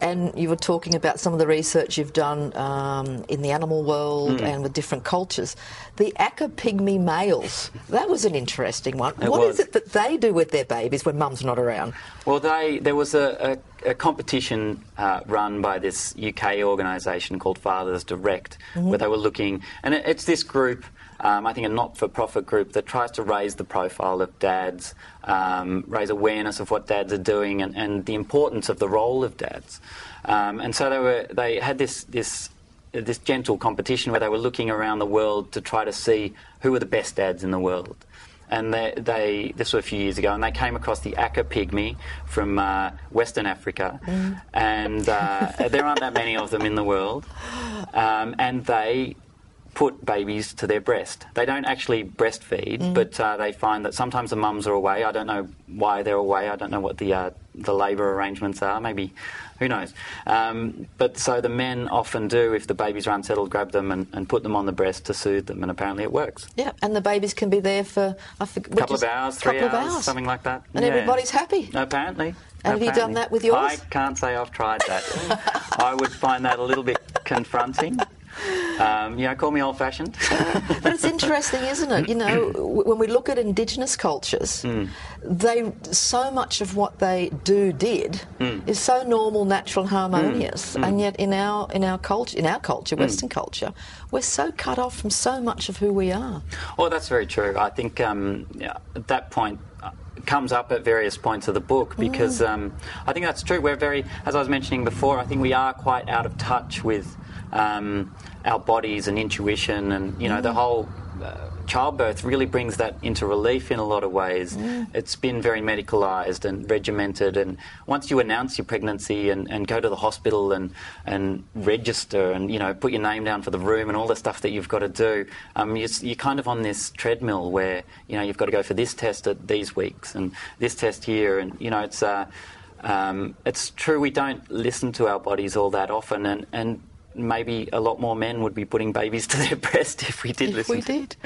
And you were talking about some of the research you've done in the animal world and with different cultures. The Aka pygmy males, that was an interesting one. What is it that they do with their babies when mum's not around? Well, there was a competition run by this UK organisation called Fathers Direct, where they were looking, and it's this group, I think a not-for-profit group that tries to raise the profile of dads, raise awareness of what dads are doing and the importance of the role of dads. And so they had this gentle competition where they were looking around the world to try to see who were the best dads in the world. And this was a few years ago, and they came across the Aka pygmy from Western Africa, and there aren't that many of them in the world, and they put babies to their breast. They don't actually breastfeed, but they find that sometimes the mums are away. I don't know why they're away. I don't know what the labour arrangements are. Maybe, who knows? But so the men often do, if the babies are unsettled, grab them and put them on the breast to soothe them, and apparently it works. Yeah, and the babies can be there for a couple of hours, 3 hours, something like that. And everybody's happy. Apparently. And have you done that with yours? I can't say I've tried that. I would find that a little bit confronting. Call me old-fashioned. But it's interesting, isn't it? You know, when we look at Indigenous cultures, so much of what they did is so normal, natural, harmonious, and yet in our culture, Western culture, we're so cut off from so much of who we are. Well, that's very true. I think that point comes up at various points of the book because I think that's true. We're very, as I was mentioning before, I think we are quite out of touch with our bodies and intuition, and the whole childbirth really brings that into relief in a lot of ways. It's been very medicalised and regimented, and once you announce your pregnancy and go to the hospital and register and put your name down for the room and all the stuff that you've got to do, you're kind of on this treadmill where you've got to go for this test at these weeks and this test here, and it's true we don't listen to our bodies all that often, and maybe a lot more men would be putting babies to their breast if we did listen. If we did.